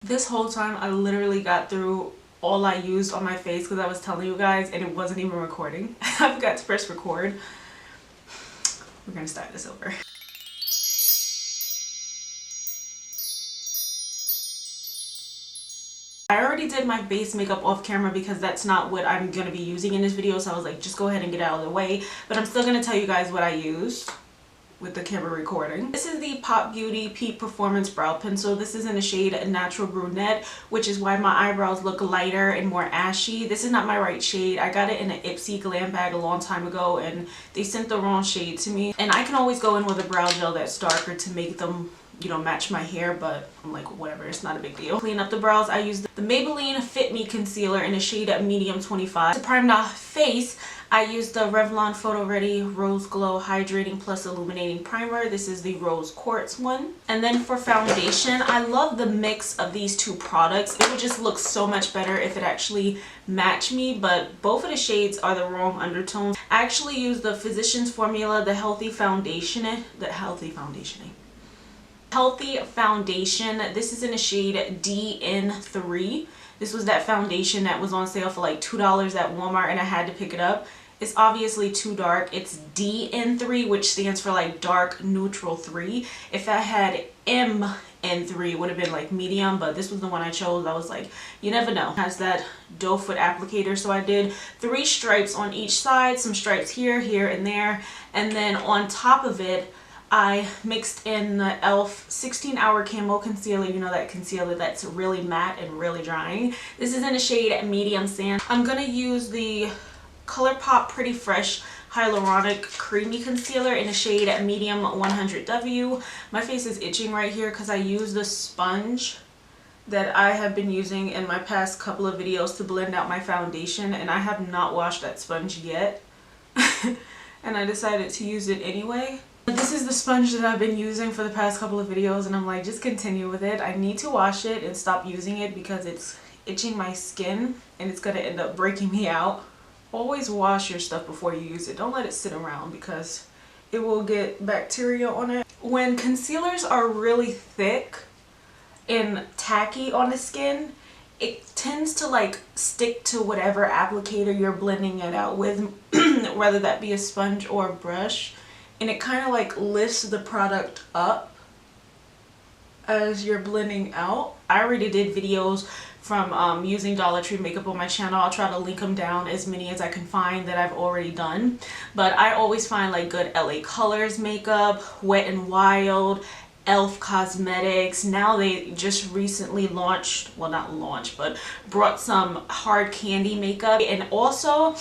This whole time I literally got through all I used on my face because I was telling you guys and it wasn't even recording. I forgot to press record. We're gonna start this over. I already did my base makeup off camera because that's not what I'm gonna be using in this video, so I was like, just go ahead and get out of the way. But I'm still gonna tell you guys what I used with the camera recording. This is the Pop Beauty Peak Performance Brow Pencil. This is in the shade Natural Brunette, which is why my eyebrows look lighter and more ashy. This is not my right shade. I got it in an Ipsy glam bag a long time ago and they sent the wrong shade to me. And I can always go in with a brow gel that's darker to make them, you know, match my hair, but I'm like, whatever, it's not a big deal. Clean up the brows, I used the Maybelline Fit Me Concealer in the shade Medium 25. To prime the face, I used the Revlon Photo Ready Rose Glow Hydrating Plus Illuminating Primer. This is the Rose Quartz one. And then for foundation, I love the mix of these two products. It would just look so much better if it actually matched me, but both of the shades are the wrong undertones. I actually used the Physicians Formula, the Healthy Foundation. This is in the shade DN3. This was that foundation that was on sale for like $2 at Walmart and I had to pick it up. It's obviously too dark. It's DN3, which stands for like dark neutral 3. If I had MN3, it would have been like medium, but this was the one I chose. I was like, you never know. It has that doe foot applicator, so I did 3 stripes on each side, some stripes here, here, and there, and then on top of it I mixed in the e.l.f. 16-hour Camo Concealer. You know, that concealer that's really matte and really drying. This is in the shade Medium Sand. I'm going to use the ColourPop Pretty Fresh Hyaluronic Creamy Concealer in the shade Medium 100W. My face is itching right here because I used the sponge that I have been using in my past couple of videos to blend out my foundation, and I have not washed that sponge yet. And I decided to use it anyway. This is the sponge that I've been using for the past couple of videos and I'm like, just continue with it. I need to wash it and stop using it because it's itching my skin and it's going to end up breaking me out. Always wash your stuff before you use it. Don't let it sit around because it will get bacteria on it. When concealers are really thick and tacky on the skin, it tends to like stick to whatever applicator you're blending it out with, whether that be a sponge or a brush. And it kind of like lifts the product up as you're blending out. I already did videos from using Dollar Tree makeup on my channel. I'll try to link them down, as many as I can find that I've already done. But I always find like good LA Colors makeup, Wet n Wild, e.l.f. Cosmetics. Now they just recently launched, well not launched, but brought some hard candy makeup. And also,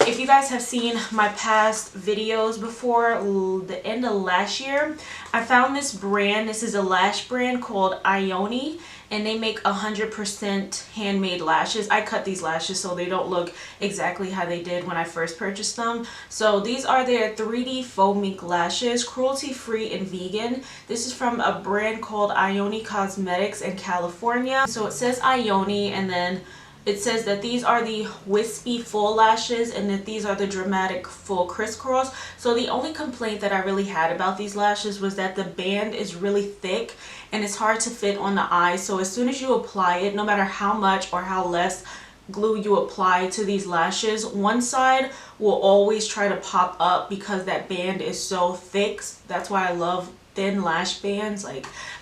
if you guys have seen my past videos before, the end of last year, I found this brand. This is a lash brand called Ioni, and they make 100% handmade lashes. I cut these lashes so they don't look exactly how they did when I first purchased them. So these are their 3D faux mink lashes, cruelty free and vegan. This is from a brand called Ioni Cosmetics in California. So it says Ioni, and then it says that these are the wispy full lashes and that these are the dramatic full crisscross. So the only complaint that I really had about these lashes was that the band is really thick and it's hard to fit on the eye. So as soon as you apply it, no matter how much or how less glue you apply to these lashes, one side will always try to pop up because that band is so thick. That's why I love thin lash bands.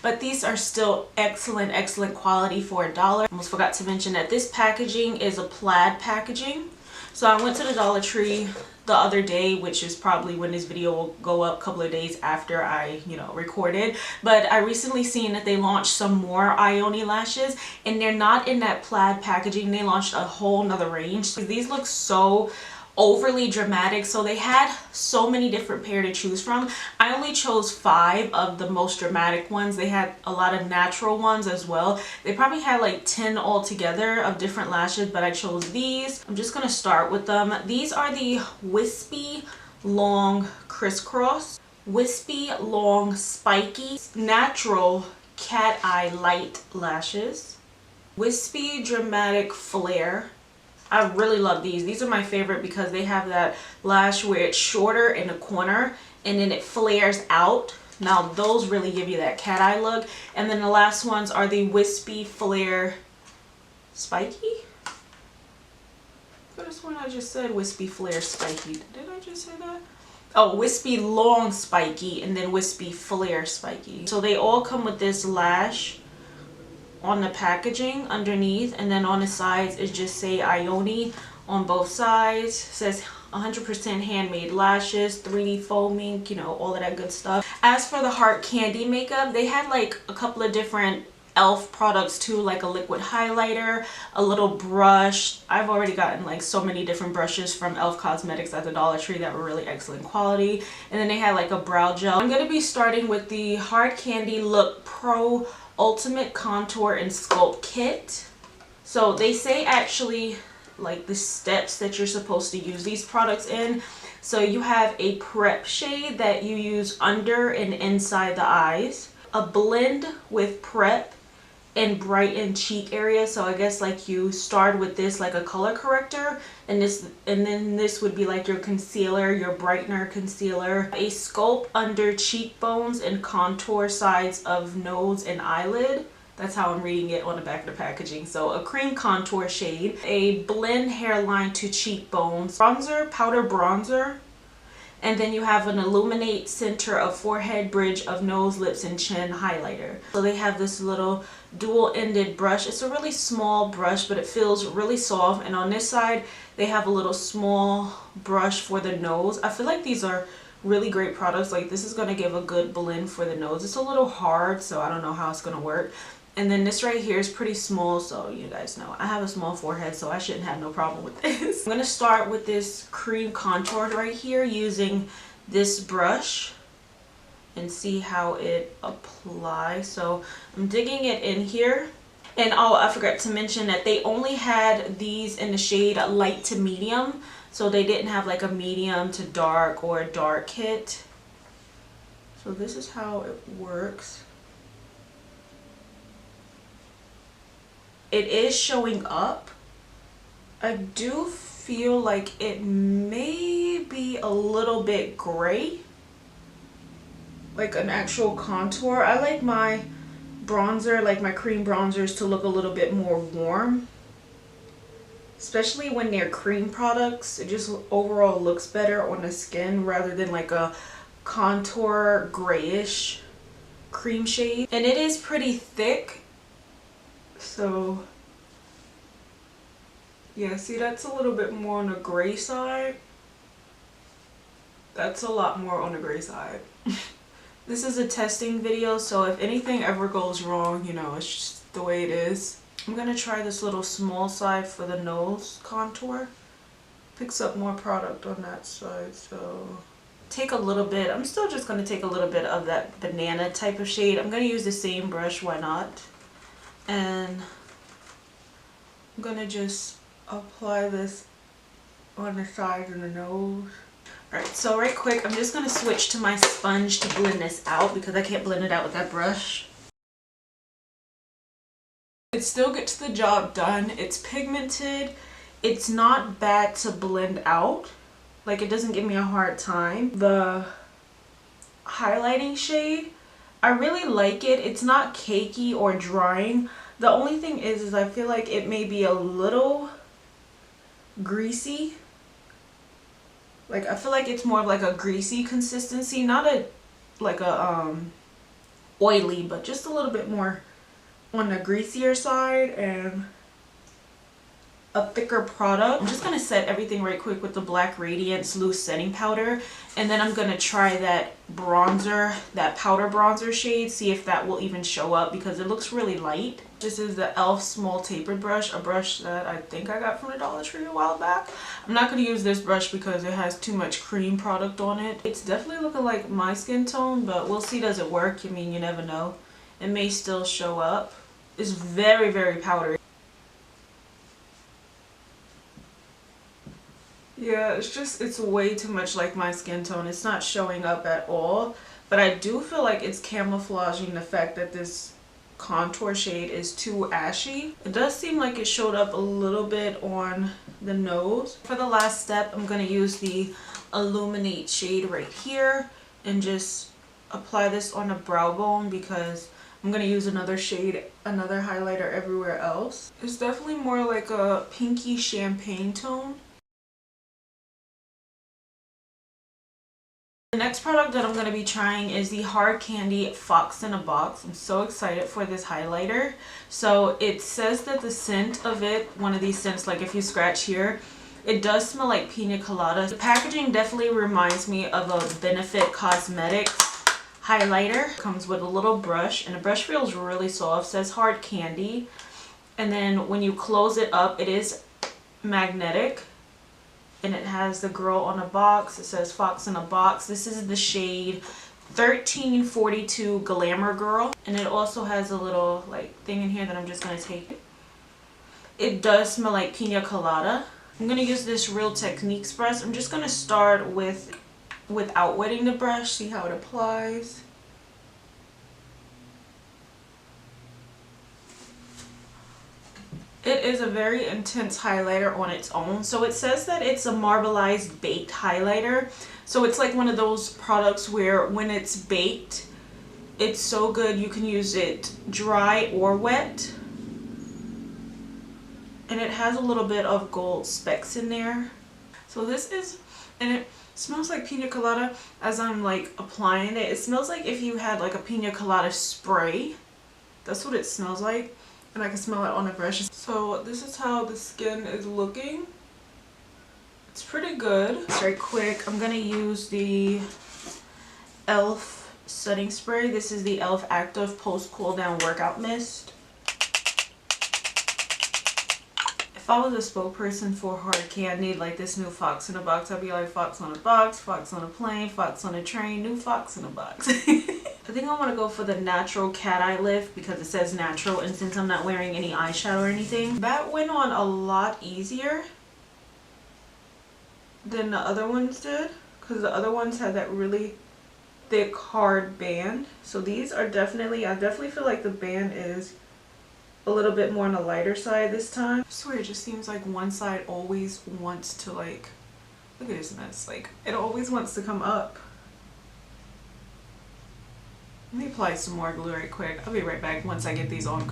But these are still excellent quality for $1. Almost forgot to mention that this packaging is a plaid packaging. So I went to the Dollar Tree the other day, which is probably when this video will go up, a couple of days after I recorded, but I recently seen that they launched some more Ioni lashes and they're not in that plaid packaging. They launched a whole nother range. So these look so overly dramatic, so they had so many different pair to choose from. I only chose 5 of the most dramatic ones. They had a lot of natural ones as well. They probably had like 10 altogether of different lashes, but I chose these. I'm just gonna start with them. These are the Wispy Long Crisscross, Wispy Long Spiky, Natural Cat Eye Light Lashes, Wispy Dramatic Flare. I really love these. These are my favorite because they have that lash where it's shorter in the corner and then it flares out Now those really give you that cat eye look. And then the last ones are the Wispy Flare Spiky. This one I just said Wispy Flare Spiky. Did I just say that? Oh, Wispy Long Spiky and then Wispy Flare Spiky. So they all come with this lash on the packaging underneath, and then on the sides it just say Ione on both sides. It says 100% handmade lashes, 3D faux mink, you know, all of that good stuff. As for the Heart Candy makeup, they had like a couple of different e.l.f. products too, like a liquid highlighter, a little brush. I've already gotten like so many different brushes from e.l.f. Cosmetics at the Dollar Tree that were really excellent quality. And then they had like a brow gel. I'm going to be starting with the Heart Candy Look Pro Ultimate Contour and Sculpt Kit. So they say actually like the steps that you're supposed to use these products in. So you have a prep shade that you use under and inside the eyes, a blend with prep and brighten cheek area. So I guess like you start with this like a color corrector, and then this would be like your concealer, your brightener concealer, a sculpt under cheekbones and contour sides of nose and eyelid. That's how I'm reading it on the back of the packaging. So a cream contour shade, a blend hairline to cheekbones, bronzer, powder bronzer, and then you have an illuminate center of forehead, bridge of nose, lips, and chin highlighter. So they have this little dual-ended brush. It's a really small brush, but it feels really soft. And on this side, they have a little small brush for the nose. I feel like these are really great products. Like this is going to give a good blend for the nose. It's a little hard, so I don't know how it's going to work. And then this right here is pretty small, so you guys know I have a small forehead, so I shouldn't have no problem with this. I'm going to start with this cream contour right here using this brush and see how it applies. So I'm digging it in here. And oh, I forgot to mention that they only had these in the shade light to medium. So they didn't have like a medium to dark or a dark kit. So this is how it works. It is showing up. I do feel like it may be a little bit gray, like an actual contour. I like my bronzer, like my cream bronzers, to look a little bit more warm, especially when they're cream products. It just overall looks better on the skin rather than like a contour grayish cream shade. And it is pretty thick. So yeah, see, that's a little bit more on the gray side. That's a lot more on the gray side. This is a testing video, so if anything ever goes wrong, you know, it's just the way it is. I'm gonna try this little small side for the nose contour. Picks up more product on that side, so take a little bit. I'm still just gonna take a little bit of that banana type of shade. I'm gonna use the same brush, why not? And I'm gonna just apply this on the side of the nose. Alright, so right quick, I'm just gonna switch to my sponge to blend this out because I can't blend it out with that brush. It still gets the job done. It's pigmented. It's not bad to blend out. Like, it doesn't give me a hard time. The highlighting shade, I really like it. It's not cakey or drying. The only thing is I feel like it may be a little greasy. Like, I feel like it's more of like a greasy consistency, not a like a oily, but just a little bit more on the greasier side and a thicker product. I'm just gonna set everything right quick with the Black Radiance Loose Setting Powder, and then I'm gonna try that bronzer, that powder bronzer shade, see if that will even show up because it looks really light. This is the e.l.f. Small Tapered Brush, a brush that I think I got from the Dollar Tree a while back. I'm not gonna use this brush because it has too much cream product on it. It's definitely looking like my skin tone, but we'll see, does it work? I mean, you never know. It may still show up. It's very, very powdery. Yeah, it's way too much like my skin tone. It's not showing up at all, but I do feel like it's camouflaging the fact that this contour shade is too ashy. It does seem like it showed up a little bit on the nose. For the last step, I'm going to use the Illuminate shade right here and just apply this on a brow bone because I'm going to use another shade, another highlighter everywhere else. It's definitely more like a pinky champagne tone. The next product that I'm going to be trying is the Hard Candy FAUX in a Box. I'm so excited for this highlighter. So it says that the scent of it, one of these scents, like if you scratch here, it does smell like pina colada. The packaging definitely reminds me of a Benefit Cosmetics highlighter. It comes with a little brush, and the brush feels really soft. It says Hard Candy. And then when you close it up, it is magnetic. And it has the girl on a box. It says FAUX in a Box. This is the shade 1342 Glamour Girl. And it also has a little like thing in here that I'm just going to take. It does smell like pina colada. I'm going to use this Real Techniques brush. I'm just going to start without wetting the brush, see how it applies. It is a very intense highlighter on its own. So it says that it's a marbleized baked highlighter. So it's like one of those products where when it's baked, it's so good you can use it dry or wet. And it has a little bit of gold specks in there. So this is, and it smells like pina colada as I'm like applying it. It smells like if you had like a pina colada spray. That's what it smells like. And I can smell it on the brush. So this is how the skin is looking. It's pretty good. It's very quick. I'm going to use the e.l.f. setting spray. This is the e.l.f. Active Post Cool Down Workout Mist. If I was a spokesperson for Hard Candy, like this new FAUX in a Box, I'd be like FAUX on a box, FAUX on a plane, FAUX on a train, new FAUX in a box. I think I want to go for the natural cat eye lift because it says natural, and since I'm not wearing any eyeshadow or anything, that went on a lot easier than the other ones did, because the other ones had that really thick hard band. So these are definitely, I definitely feel like the band is a little bit more on the lighter side this time. I swear it just seems like one side always wants to like, look at this mess, like it always wants to come up. Let me apply some more glue right quick. I'll be right back once I get these on.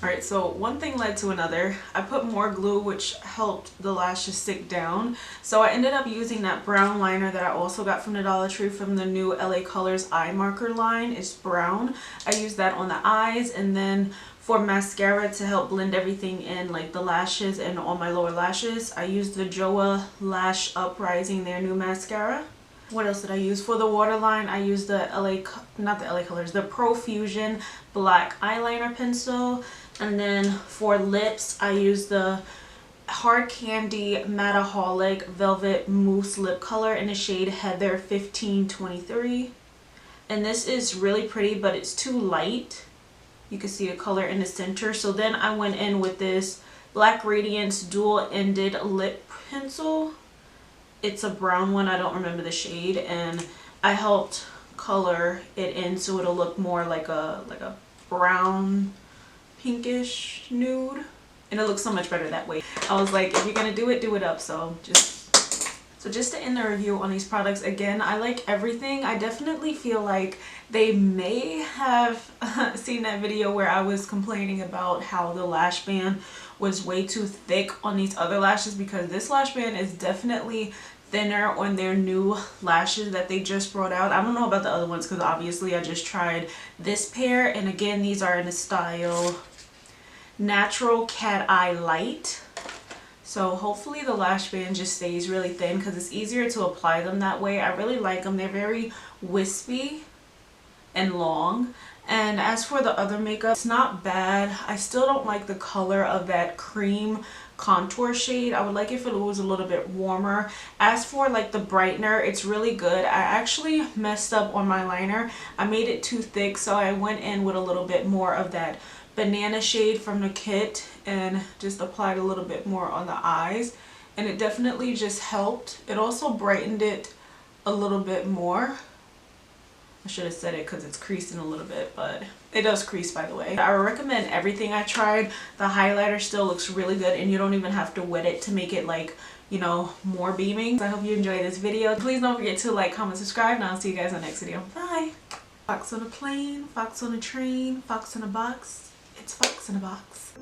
Alright, so one thing led to another. I put more glue, which helped the lashes stick down. So I ended up using that brown liner that I also got from the Dollar Tree from the new LA Colors eye marker line. It's brown. I used that on the eyes, and then for mascara to help blend everything in, like the lashes and on my lower lashes, I used the Joa Lash Uprising, their new mascara. What else did I use? For the waterline, I used the the Profusion black eyeliner pencil. And then for lips, I used the Hard Candy Mataholic Velvet Mousse Lip Color in the shade Heather 1523. And this is really pretty, but it's too light. You can see the color in the center. So then I went in with this Black Radiance dual-ended lip pencil. It's a brown one, I don't remember the shade, and I helped color it in so it'll look more like a brown pinkish nude, and it looks so much better that way. I was like, if you're gonna do it up. So just to end the review on these products, again, I like everything. I definitely feel like they may have seen that video where I was complaining about how the lash band was way too thick on these other lashes, because this lash band is definitely thinner on their new lashes that they just brought out. I don't know about the other ones because obviously I just tried this pair, and again, these are in the style Natural Cat Eye Light. So hopefully the lash band just stays really thin because it's easier to apply them that way. I really like them. They're very wispy and long. And as for the other makeup, it's not bad. I still don't like the color of that cream contour shade. I would like if it was a little bit warmer. As for like the brightener, it's really good. I actually messed up on my liner. I made it too thick, so I went in with a little bit more of that banana shade from the kit and just applied a little bit more on the eyes, and it definitely just helped. It also brightened it a little bit more. I should have said it because it's creasing a little bit, but it does crease, by the way. I recommend everything I tried. The highlighter still looks really good, and you don't even have to wet it to make it like, you know, more beaming. I hope you enjoyed this video. Please don't forget to like, comment, subscribe, and I'll see you guys in the next video. Bye! Fox on a plane, fox on a train, fox in a box. It's fox in a box.